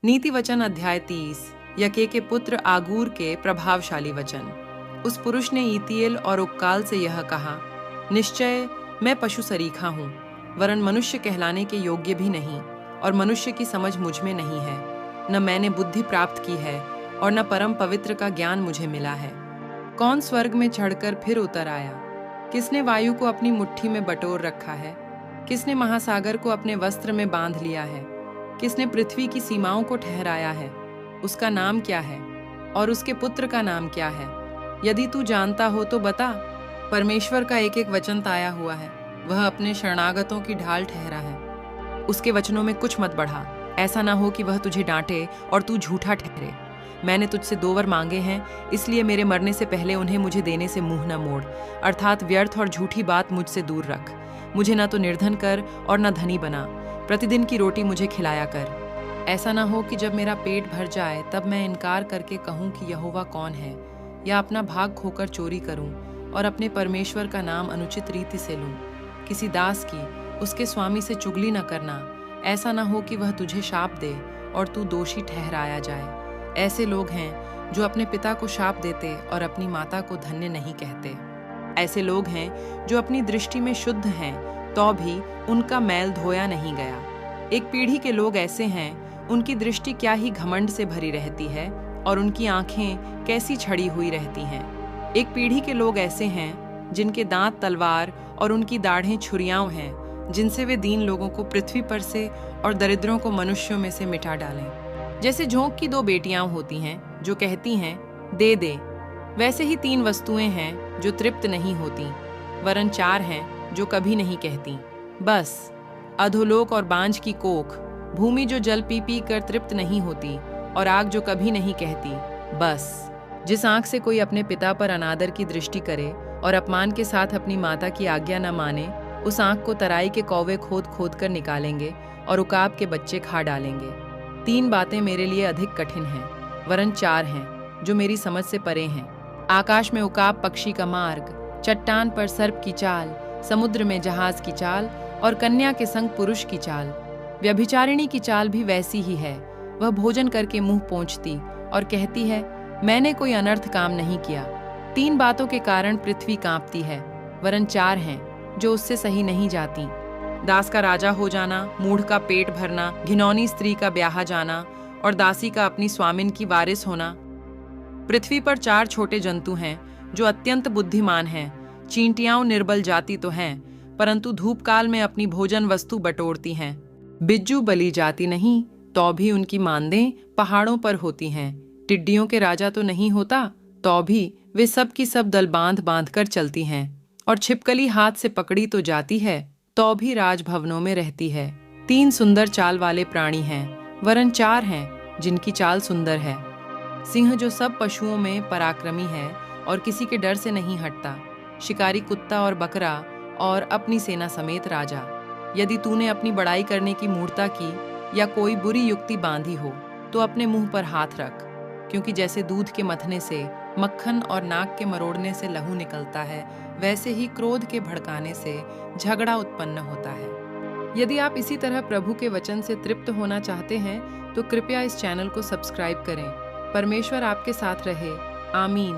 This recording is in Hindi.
नीति वचन अध्याय 30। यके के पुत्र आगूर के प्रभावशाली वचन। उस पुरुष ने ईतीएल और उक्काल से यह कहा, निश्चय मैं पशु सरीखा हूँ, वरन मनुष्य कहलाने के योग्य भी नहीं, और मनुष्य की समझ मुझ में नहीं है। न मैंने बुद्धि प्राप्त की है, और न परम पवित्र का ज्ञान मुझे मिला है। कौन स्वर्ग में चढ़कर फिर उतर आया? किसने वायु को अपनी मुट्ठी में बटोर रखा है? किसने महासागर को अपने वस्त्र में बांध लिया है? किसने पृथ्वी की सीमाओं को ठहराया है? उसका नाम क्या है और उसके पुत्र का नाम क्या है? यदि तू जानता हो तो बता। परमेश्वर का एक एक वचन ताया हुआ है, वह अपने शरणागतों की ढाल ठहरा है। उसके वचनों में कुछ मत बढ़ा, ऐसा ना हो कि वह तुझे डांटे और तू झूठा ठहरे। मैंने तुझसे 2 वर मांगे हैं, इसलिए मेरे मरने से पहले उन्हें मुझे देने से मुंह न मोड़, अर्थात व्यर्थ और झूठी बात मुझसे दूर रख। मुझे न तो निर्धन कर और न धनी बना, प्रतिदिन की रोटी मुझे खिलाया कर। ऐसा ना हो कि जब मेरा पेट भर जाए तब मैं इनकार करके कहूँ कि यहोवा कौन है, या अपना भाग खोकर चोरी करूँ और अपने परमेश्वर का नाम अनुचित रीति से लूँ। किसी दास की उसके स्वामी से चुगली न करना, ऐसा ना हो कि वह तुझे शाप दे और तू दोषी ठहराया जाए। ऐसे लोग हैं जो अपने पिता को शाप देते और अपनी माता को धन्य नहीं कहते। ऐसे लोग हैं जो अपनी दृष्टि में शुद्ध हैं, तो भी उनका मैल धोया नहीं गया। एक पीढ़ी के लोग ऐसे हैं, उनकी दृष्टि क्या ही घमंड से भरी रहती है और उनकी आंखें कैसी छड़ी हुई रहती हैं। एक पीढ़ी के लोग ऐसे हैं जिनके दांत तलवार और उनकी दाढ़ें छुरियां हैं, जिनसे वे दीन लोगों को पृथ्वी पर से और दरिद्रों को मनुष्यों में से मिटा डालें। जैसे झोंक की 2 बेटियां होती हैं जो कहती हैं दे दे, वैसे ही 3 वस्तुएं हैं जो तृप्त नहीं होती, वरन 4 हैं जो कभी नहीं कहती बस। अधोलोक और बांझ की कोख, भूमि जो जल पी पी कर तृप्त नहीं होती, और आग जो कभी नहीं कहती बस। जिस आंख से कोई अपने पिता पर अनादर की दृष्टि करे और अपमान के साथ अपनी माता की आज्ञा न माने, उस आंख को तराई के कौवे खोद खोद कर निकालेंगे और उकाब के बच्चे खा डालेंगे। 3 बातें मेरे लिए अधिक कठिन हैं, वरन 4 हैं जो मेरी समझ से परे हैं। आकाश में उकाब पक्षी का मार्ग, चट्टान पर सर्प की चाल, समुद्र में जहाज की चाल और कन्या के संग पुरुष की चाल। व्यभिचारिणी की चाल भी वैसी ही है। वह भोजन करके मुंह पोंछती और कहती है, मैंने कोई अनर्थ काम नहीं किया। 3 बातों के कारण पृथ्वी कांपती है, वरन 4 हैं जो उससे सही नहीं जाती। दास का राजा हो जाना, मूढ़ का पेट भरना, घिनौनी स्त्री का ब्याहा जाना और दासी का अपनी स्वामिन की वारिस होना। पृथ्वी पर 4 छोटे जंतु हैं जो अत्यंत बुद्धिमान हैं। चींटियां निर्बल जाति तो हैं, परंतु धूप काल में अपनी भोजन वस्तु बटोरती हैं। बिज्जू बली जाति नहीं, तो भी उनकी मांदें पहाड़ों पर होती हैं। टिड्डियों के राजा तो नहीं होता, तो भी वे सब की सब दल बांध बांध कर चलती हैं। और छिपकली हाथ से पकड़ी तो जाती है, तो भी राजभवनों में रहती है। 3 सुंदर चाल वाले प्राणी हैं, वरन 4 हैं जिनकी चाल सुंदर है। सिंह जो सब पशुओं में पराक्रमी है और किसी के डर से नहीं हटता। शिकारी कुत्ता और बकरा और अपनी सेना समेत राजा। यदि तूने अपनी बड़ाई करने की मूर्ता की या कोई बुरी युक्ति बांधी हो, तो अपने मुंह पर हाथ रख, क्योंकि जैसे दूध के मथने से, मक्खन और नाक के मरोड़ने से लहू निकलता है, वैसे ही क्रोध के भड़काने से झगड़ा उत्पन्न होता है। यदि आप इसी तरह प्रभु के वचन से तृप्त होना चाहते हैं, तो कृपया इस चैनल को सब्सक्राइब करें। परमेश्वर आपके साथ रहे। आमीन।